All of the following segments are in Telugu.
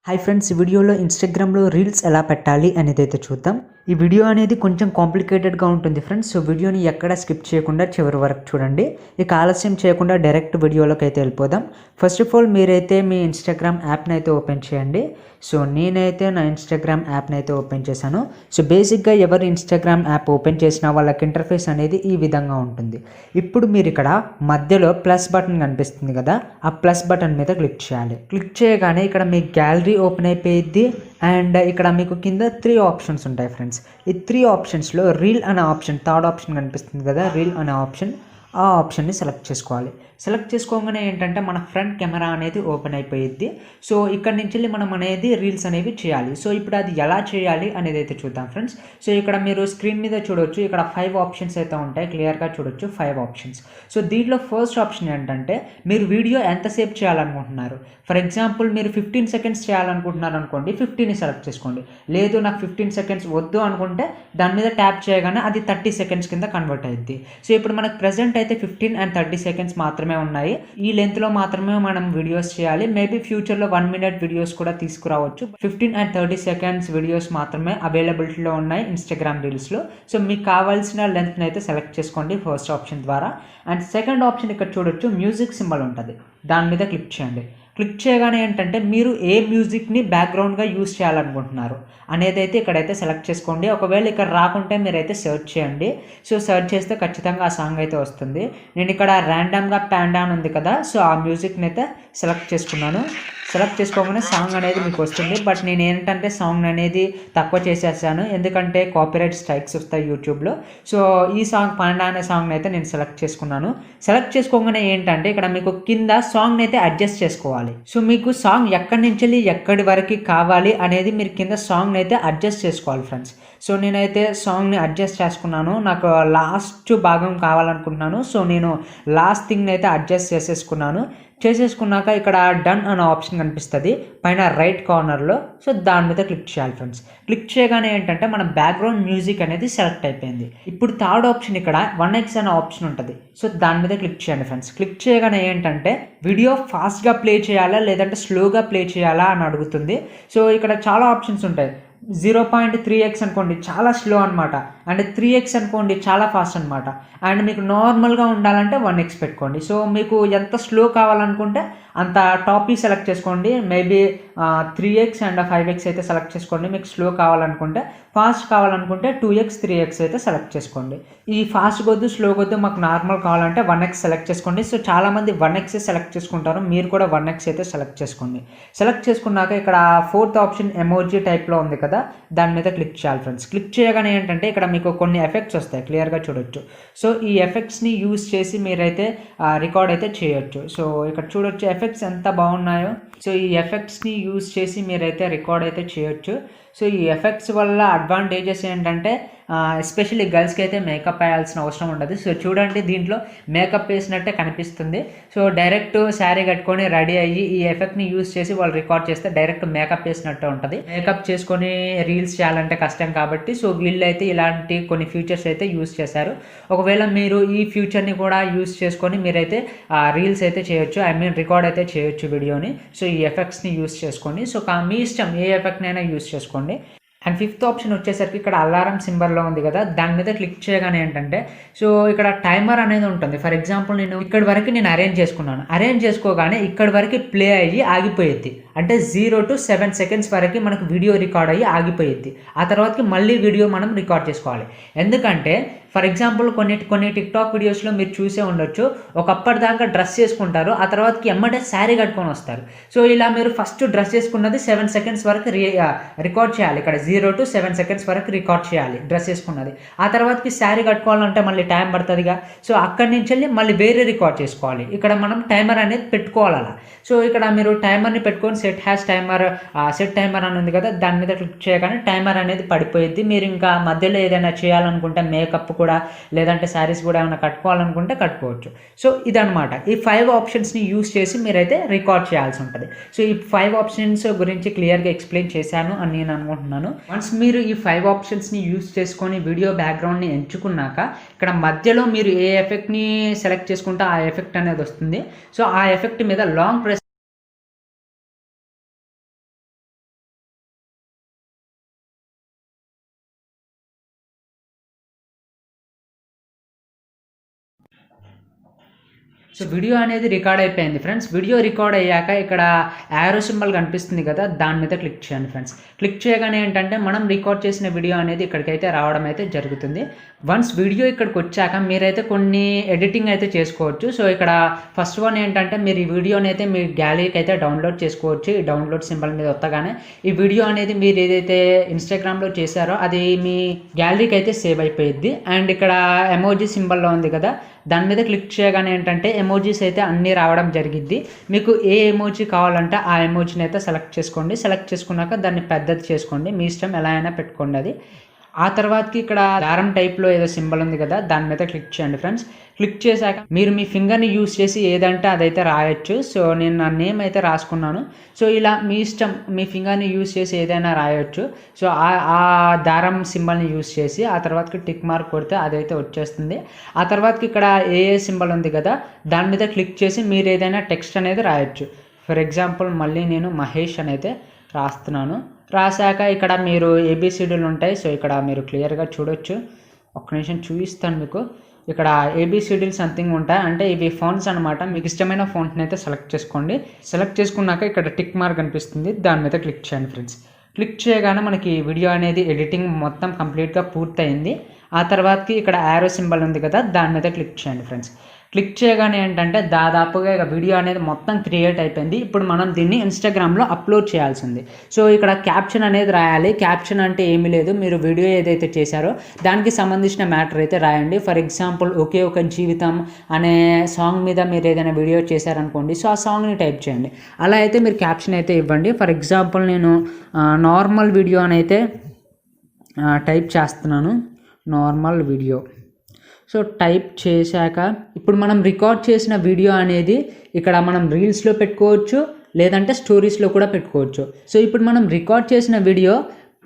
హాయ్ ఫ్రెండ్స్, ఈ వీడియోలో ఇన్స్టాగ్రామ్లో రీల్స్ ఎలా పెట్టాలి అనేది అయితే చూద్దాం. ఈ వీడియో అనేది కొంచెం కాంప్లికేటెడ్గా ఉంటుంది ఫ్రెండ్స్. సో వీడియోని ఎక్కడ స్కిప్ చేయకుండా చివరి వరకు చూడండి. ఇక ఆలస్యం చేయకుండా డైరెక్ట్ వీడియోలోకి అయితే వెళ్ళిపోదాం. ఫస్ట్ ఆఫ్ ఆల్ మీరైతే మీ ఇన్స్టాగ్రామ్ యాప్ని అయితే ఓపెన్ చేయండి. సో నేనైతే నా ఇన్స్టాగ్రామ్ యాప్ని అయితే ఓపెన్ చేశాను. సో బేసిక్గా ఎవరు ఇన్స్టాగ్రామ్ యాప్ ఓపెన్ చేసినా వాళ్ళకి ఇంటర్ఫేస్ అనేది ఈ విధంగా ఉంటుంది. ఇప్పుడు మీరు ఇక్కడ మధ్యలో ప్లస్ బటన్ కనిపిస్తుంది కదా, ఆ ప్లస్ బటన్ మీద క్లిక్ చేయాలి. క్లిక్ చేయగానే ఇక్కడ మీ గ్యాలరీ ఓపెన్ అయిపోయింది. అండ్ ఇక్కడ మీకు కింద 3 ఆప్షన్స్ ఉంటాయి ఫ్రెండ్స్. ఈ 3 ఆప్షన్స్లో రీల్ అనే ఆప్షన్, థర్డ్ ఆప్షన్ కనిపిస్తుంది కదా, రీల్ అనే ఆప్షన్, ఆ ఆప్షన్ని సెలెక్ట్ చేసుకోవాలి. సెలెక్ట్ చేసుకోగానే ఏంటంటే మన ఫ్రంట్ కెమెరా అనేది ఓపెన్ అయిపోయింది. సో ఇక్కడ నుంచి మనం అనేది రీల్స్ అనేవి చేయాలి. సో ఇప్పుడు అది ఎలా చేయాలి అనేది అయితే చూద్దాం ఫ్రెండ్స్. సో ఇక్కడ మీరు స్క్రీన్ మీద చూడొచ్చు, ఇక్కడ 5 ఆప్షన్స్ అయితే ఉంటాయి, క్లియర్గా చూడొచ్చు 5 ఆప్షన్స్. సో దీంట్లో ఫస్ట్ ఆప్షన్ ఏంటంటే మీరు వీడియో ఎంతసేపు చేయాలనుకుంటున్నారు. ఫర్ ఎగ్జాంపుల్ మీరు 15 సెకండ్స్ చేయాలనుకుంటున్నారు అనుకోండి, 15ని సెలెక్ట్ చేసుకోండి. లేదు నాకు 15 సెకండ్స్ వద్దు అనుకుంటే దాని మీద ట్యాప్ చేయగానే అది 30 సెకండ్స్ కింద కన్వర్ట్ అయ్యింది. సో ఇప్పుడు మనకు ప్రెజెంట్ అయితే 15 and 30 సెకండ్స్ మాత్రమే ఉన్నాయి. ఈ లెంత్లో మాత్రమే మనం వీడియోస్ చేయాలి. మేబీ ఫ్యూచర్లో 1 minute వీడియోస్ కూడా తీసుకురావచ్చు. 15 and 30 సెకండ్స్ వీడియోస్ మాత్రమే అవైలబిలిటీలో ఉన్నాయి ఇన్స్టాగ్రామ్ రీల్స్లో. సో మీకు కావాల్సిన లెంత్ని అయితే సెలెక్ట్ చేసుకోండి ఫస్ట్ ఆప్షన్ ద్వారా. అండ్ సెకండ్ ఆప్షన్ ఇక్కడ చూడొచ్చు, మ్యూజిక్ సింబల్ ఉంటుంది, దాని మీద క్లిక్ చేయండి. క్లిక్ చేయగానే ఏంటంటే మీరు ఏ మ్యూజిక్ని బ్యాక్గ్రౌండ్గా యూజ్ చేయాలనుకుంటున్నారు అనేది అయితే ఇక్కడైతే సెలెక్ట్ చేసుకోండి. ఒకవేళ ఇక్కడ రాకుంటే మీరైతే సెర్చ్ చేయండి. సో సెర్చ్ చేస్తే ఖచ్చితంగా ఆ సాంగ్ అయితే వస్తుంది. నేను ఇక్కడ ర్యాండమ్గా ప్యాండా అని ఉంది కదా, సో ఆ మ్యూజిక్ని అయితే సెలెక్ట్ చేసుకున్నాను. సెలెక్ట్ చేసుకోగానే సాంగ్ అనేది మీకు వస్తుంది. బట్ నేను ఏంటంటే సాంగ్ అనేది తక్కువ చేసేసాను, ఎందుకంటే కాపీరైట్ స్ట్రైక్స్ వస్తాయి యూట్యూబ్లో. సో ఈ సాంగ్ పాండా అనే సాంగ్ని అయితే నేను సెలెక్ట్ చేసుకున్నాను. సెలెక్ట్ చేసుకోగానే ఏంటంటే ఇక్కడ మీకు కింద సాంగ్ని అయితే అడ్జస్ట్ చేసుకోవాలి. సో మీకు సాంగ్ ఎక్కడి నుంచి ఎక్కడి వరకు కావాలి అనేది మీరు కింద సాంగ్ని అయితే అడ్జస్ట్ చేసుకోవాలి ఫ్రెండ్స్. సో నేనైతే సాంగ్ని అడ్జస్ట్ చేసుకున్నాను. నాకు లాస్ట్ భాగం కావాలనుకుంటున్నాను. సో నేను లాస్ట్ థింగ్ని అయితే అడ్జస్ట్ చేసేసుకున్నాక ఇక్కడ డన్ అనే ఆప్షన్ కనిపిస్తుంది పైన రైట్ కార్నర్లో. సో దాని మీద క్లిక్ చేయాలి ఫ్రెండ్స్. క్లిక్ చేయగానే ఏంటంటే మన బ్యాక్గ్రౌండ్ మ్యూజిక్ అనేది సెలెక్ట్ అయిపోయింది. ఇప్పుడు థర్డ్ ఆప్షన్ ఇక్కడ 1x అనే ఆప్షన్ ఉంటుంది. సో దాని మీద క్లిక్ చేయండి ఫ్రెండ్స్. క్లిక్ చేయగానే ఏంటంటే వీడియో ఫాస్ట్గా ప్లే చేయాలా లేదంటే స్లోగా ప్లే చేయాలా అని అడుగుతుంది. సో ఇక్కడ చాలా ఆప్షన్స్ ఉంటాయి. 0.3x అనుకోండి, చాలా స్లో అనమాట. అండ్ 3x అనుకోండి, చాలా ఫాస్ట్ అనమాట. అండ్ మీకు నార్మల్గా ఉండాలంటే 1x పెట్టుకోండి. సో మీకు ఎంత స్లో కావాలనుకుంటే అంత టాపీ సెలెక్ట్ చేసుకోండి. మేబీ 3x అండ్ 5x అయితే సెలెక్ట్ చేసుకోండి మీకు స్లో కావాలనుకుంటే. ఫాస్ట్ కావాలనుకుంటే 2x 3x అయితే సెలెక్ట్ చేసుకోండి. ఈ ఫాస్ట్ కొద్దు స్లో కొద్దు మాకు నార్మల్ కావాలంటే 1x సెలెక్ట్ చేసుకోండి. సో చాలామంది 1x సెలెక్ట్ చేసుకుంటారు, మీరు కూడా 1x అయితే సెలెక్ట్ చేసుకోండి. సెలెక్ట్ చేసుకున్నాక ఇక్కడ 4th ఆప్షన్ ఎమోజీ టైప్లో ఉంది కదా, దాని మీద క్లిక్ చేయాలి ఫ్రెండ్స్. క్లిక్ చేయగానే ఏంటంటే ఇక్కడ మీకు కొన్ని ఎఫెక్ట్స్ వస్తాయి, క్లియర్గా చూడొచ్చు. సో ఈ ఎఫెక్ట్స్ని యూజ్ చేసి మీరైతే రికార్డ్ అయితే చేయొచ్చు. సో ఇక్కడ చూడొచ్చు ఎఫెక్ట్స్ ఎంత బాగున్నాయో. సో ఈ ఎఫెక్ట్స్ని యూజ్ చేసి మీరైతే రికార్డ్ అయితే చేయొచ్చు. సో ఈ ఎఫెక్ట్స్ వల్ల అడ్వాంటేజెస్ ఏంటంటే ఎస్పెషల్లీ గర్ల్స్కి అయితే మేకప్ వేయాల్సిన అవసరం ఉండదు. సో చూడండి, దీంట్లో మేకప్ వేసినట్టే కనిపిస్తుంది. సో డైరెక్ట్ శారీ కట్టుకొని రెడీ అయ్యి ఈ ఎఫెక్ట్ని యూజ్ చేసి వాళ్ళు రికార్డ్ చేస్తే డైరెక్ట్ మేకప్ వేసినట్టే ఉంటుంది. మేకప్ చేసుకొని రీల్స్ చేయాలంటే కష్టం కాబట్టి సో వీళ్ళైతే ఇలాంటి కొన్ని ఫీచర్స్ అయితే యూజ్ చేశారు. ఒకవేళ మీరు ఈ ఫ్యూచర్ని కూడా యూజ్ చేసుకొని మీరైతే రీల్స్ అయితే చేయొచ్చు, రికార్డ్ అయితే చేయొచ్చు వీడియోని. సో ఈ ఎఫెక్ట్స్ని యూజ్ చేసుకోండి. సో మీ ఇష్టం, ఏ ఎఫెక్ట్నైనా యూజ్ చేసుకోండి. అండ్ 5th ఆప్షన్ వచ్చేసరికి ఇక్కడ అలారం సింబల్లో ఉంది కదా, దాని మీద క్లిక్ చేయగానే ఏంటంటే సో ఇక్కడ టైమర్ అనేది ఉంటుంది. ఫర్ ఎగ్జాంపుల్ నేను ఇక్కడి వరకు అరేంజ్ చేసుకున్నాను. అరేంజ్ చేసుకోగానే ఇక్కడి వరకు ప్లే అయ్యి ఆగిపోయింది. అంటే 0 to 7 seconds వరకు మనకు వీడియో రికార్డ్ అయ్యి ఆగిపోయింది. ఆ తర్వాతకి మళ్ళీ వీడియో మనం రికార్డ్ చేసుకోవాలి. ఎందుకంటే ఫర్ ఎగ్జాంపుల్ కొన్ని టిక్టాక్ వీడియోస్లో మీరు చూసే ఉండొచ్చు, ఒకప్పటిదాకా డ్రెస్ చేసుకుంటారు, ఆ తర్వాతకి ఎమ్మటే శారీ కట్టుకొని వస్తారు. సో ఇలా మీరు ఫస్ట్ డ్రెస్ చేసుకున్నది 7 seconds వరకు రికార్డ్ చేయాలి. ఇక్కడ 0 to 7 seconds వరకు రికార్డ్ చేయాలి డ్రెస్ చేసుకున్నది. ఆ తర్వాతకి శారీ కట్టుకోవాలంటే మళ్ళీ టైం పడుతుందిగా. సో అక్కడి నుంచి మళ్ళీ వేరే రికార్డ్ చేసుకోవాలి. ఇక్కడ మనం టైమర్ అనేది పెట్టుకోవాలి అలా. సో ఇక్కడ మీరు టైమర్ని పెట్టుకొని సెట్ టైమర్ అని ఉంది కదా, దాని మీద క్లిక్ చేయగానే టైమర్ అనేది పడిపోయింది. మీరు ఇంకా మధ్యలో ఏదైనా చేయాలనుకుంటే మేకప్ కూడా లేదంటే శారీస్ కూడా ఏమైనా కట్టుకోవాలనుకుంటే కట్టుకోవచ్చు. సో ఇదనమాట, ఈ 5 ఆప్షన్స్ని యూజ్ చేసి మీరైతే రికార్డ్ చేయాల్సి ఉంటుంది. సో ఈ 5 ఆప్షన్స్ గురించి క్లియర్గా ఎక్స్ప్లెయిన్ చేశాను అని నేను అనుకుంటున్నాను. వన్స్ మీరు ఈ 5 ఆప్షన్స్ని యూజ్ చేసుకొని వీడియో బ్యాక్గ్రౌండ్ని ఎంచుకున్నాక ఇక్కడ మధ్యలో మీరు ఏ ఎఫెక్ట్ని సెలెక్ట్ చేసుకుంటే ఆ ఎఫెక్ట్ అనేది వస్తుంది. సో ఆ ఎఫెక్ట్ మీద లాంగ్ ప్రెస్ సో వీడియో అనేది రికార్డ్ అయిపోయింది ఫ్రెండ్స్. వీడియో రికార్డ్ అయ్యాక ఇక్కడ యారో సింబల్ కనిపిస్తుంది కదా, దాని మీద క్లిక్ చేయండి ఫ్రెండ్స్. క్లిక్ చేయగానే ఏంటంటే మనం రికార్డ్ చేసిన వీడియో అనేది ఇక్కడికైతే రావడం అయితే జరుగుతుంది. వన్స్ వీడియో ఇక్కడికి వచ్చాక మీరైతే కొన్ని ఎడిటింగ్ అయితే చేసుకోవచ్చు. సో ఇక్కడ ఫస్ట్ వన్ ఏంటంటే మీరు ఈ వీడియోని అయితే మీ గ్యాలరీకి అయితే డౌన్లోడ్ చేసుకోవచ్చు. ఈ డౌన్లోడ్ సింబల్ మీద వత్తగానే ఈ వీడియో అనేది మీరు ఏదైతే ఇన్స్టాగ్రామ్లో చేశారో అది మీ గ్యాలరీకి అయితే సేవ్ అయిపోయింది. అండ్ ఇక్కడ ఎమోజీ సింబల్లో ఉంది కదా, దాని మీద క్లిక్ చేయగానే ఏంటంటే ఎమోజీస్ అయితే అన్నీ రావడం జరిగిద్ది. మీకు ఏ ఎమోజీ కావాలంటే ఆ ఎమోజీని అయితే సెలెక్ట్ చేసుకోండి. సెలెక్ట్ చేసుకున్నాక దాన్ని పెద్దది చేసుకోండి, మీ ఇష్టం ఎలా అయినా పెట్టుకోండి అది. ఆ తర్వాతకి ఇక్కడ దారం టైప్లో ఏదో సింబల్ ఉంది కదా, దాని మీద క్లిక్ చేయండి ఫ్రెండ్స్. క్లిక్ చేశాక మీరు మీ ఫింగర్ని యూస్ చేసి ఏదంటే అదైతే రాయొచ్చు. సో నేను నా నేమ్ అయితే రాసుకున్నాను. సో ఇలా మీ ఇష్టం, మీ ఫింగర్ని యూస్ చేసి ఏదైనా రాయొచ్చు. సో ఆ దారం సింబల్ని యూస్ చేసి ఆ తర్వాతకి టిక్ మార్క్ కొడితే అదైతే వచ్చేస్తుంది. ఆ తర్వాతకి ఇక్కడ ఏ సింబల్ ఉంది కదా, దాని మీద క్లిక్ చేసి మీరు ఏదైనా టెక్స్ట్ అనేది రాయొచ్చు. ఫర్ ఎగ్జాంపుల్ మళ్ళీ నేను మహేష్ అని అయితే రాస్తున్నాను. రాశాక ఇక్కడ మీరు ఏబిసిడీలు ఉంటాయి. సో ఇక్కడ మీరు క్లియర్గా చూడొచ్చు. ఒక్క నిమిషం చూపిస్తాను మీకు. ఇక్కడ ఏబిసిడీలు సంథింగ్ ఉంటాయి, అంటే ఇవి ఫోన్స్ అనమాట. మీకు ఇష్టమైన ఫోన్స్ని అయితే సెలెక్ట్ చేసుకోండి. సెలెక్ట్ చేసుకున్నాక ఇక్కడ టిక్ మార్క్ కనిపిస్తుంది, దాని మీద క్లిక్ చేయండి ఫ్రెండ్స్. క్లిక్ చేయగానే మనకి వీడియో అనేది ఎడిటింగ్ మొత్తం కంప్లీట్గా పూర్తయింది. ఆ తర్వాతకి ఇక్కడ యారో సింబల్ ఉంది కదా, దాని మీద క్లిక్ చేయండి ఫ్రెండ్స్. క్లిక్ చేయగానే ఏంటంటే దాదాపుగా ఇక వీడియో అనేది మొత్తం క్రియేట్ అయిపోయింది. ఇప్పుడు మనం దీన్ని ఇన్స్టాగ్రామ్లో అప్లోడ్ చేయాల్సింది. సో ఇక్కడ క్యాప్షన్ అనేది రాయాలి. క్యాప్షన్ అంటే ఏమీ లేదు, మీరు వీడియో ఏదైతే చేశారో దానికి సంబంధించిన మ్యాటర్ అయితే రాయండి. ఫర్ ఎగ్జాంపుల్ ఒకే ఒక జీవితం అనే సాంగ్ మీద మీరు ఏదైనా వీడియో చేశారనుకోండి, సో ఆ సాంగ్ని టైప్ చేయండి. అలా అయితే మీరు క్యాప్షన్ అయితే ఇవ్వండి. ఫర్ ఎగ్జాంపుల్ నేను నార్మల్ వీడియో అని అయితే టైప్ చేస్తున్నాను, నార్మల్ వీడియో. సో టైప్ చేశాక ఇప్పుడు మనం రికార్డ్ చేసిన వీడియో అనేది ఇక్కడ మనం రీల్స్లో పెట్టుకోవచ్చు, లేదంటే స్టోరీస్లో కూడా పెట్టుకోవచ్చు. సో ఇప్పుడు మనం రికార్డ్ చేసిన వీడియో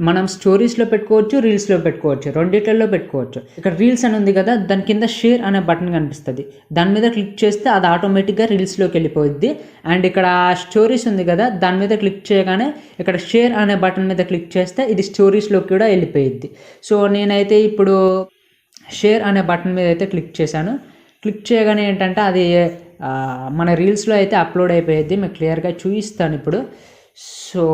మనం స్టోరీస్లో పెట్టుకోవచ్చు, రీల్స్లో పెట్టుకోవచ్చు, రెండిట్లలో పెట్టుకోవచ్చు. ఇక్కడ రీల్స్ అని ఉంది కదా, దాని కింద షేర్ అనే బటన్ కనిపిస్తుంది, దాని మీద క్లిక్ చేస్తే అది ఆటోమేటిక్గా రీల్స్లోకి వెళ్ళిపోద్ది. అండ్ ఇక్కడ స్టోరీస్ ఉంది కదా, దాని మీద క్లిక్ చేయగానే ఇక్కడ షేర్ అనే బటన్ మీద క్లిక్ చేస్తే ఇది స్టోరీస్లోకి కూడా వెళ్ళిపోయిద్ది. సో నేనైతే ఇప్పుడు షేర్ అనే బటన్ మీద అయితే క్లిక్ చేశాను. క్లిక్ చేయగానే ఏంటంటే అది మన రీల్స్లో అయితే అప్లోడ్ అయిపోయింది. మీకు క్లియర్గా చూపిస్తాను ఇప్పుడు. సో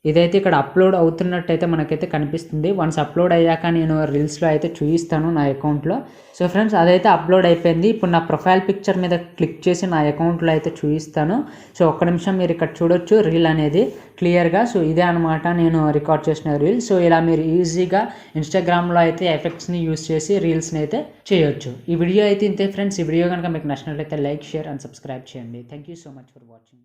ఇదైతే ఇక్కడ అప్లోడ్ అవుతున్నట్టయితే మనకైతే కనిపిస్తుంది. వన్స్ అప్లోడ్ అయ్యాక నేను రీల్స్లో అయితే చూపిస్తాను నా అకౌంట్లో. సో ఫ్రెండ్స్ అదైతే అప్లోడ్ అయిపోయింది. ఇప్పుడు నా ప్రొఫైల్ పిక్చర్ మీద క్లిక్ చేసి నా అకౌంట్లో అయితే చూపిస్తాను. సో ఒక్క నిమిషం మీరు ఇక్కడ చూడొచ్చు రీల్ అనేది క్లియర్గా. సో ఇదే అనమాట నేను రికార్డ్ చేసిన రీల్. సో ఇలా మీరు ఈజీగా ఇన్స్టాగ్రామ్లో అయితే ఎఫెక్ట్స్ని యూస్ చేసి రీల్స్ని అయితే చేయొచ్చు. ఈ వీడియో అయితే ఇంతే ఫ్రెండ్స్. ఈ వీడియో కనుక మీకు నచ్చినట్లయితే లైక్, షేర్ అండ్ సబ్స్క్రైబ్ చేయండి. Thank you so much for watching.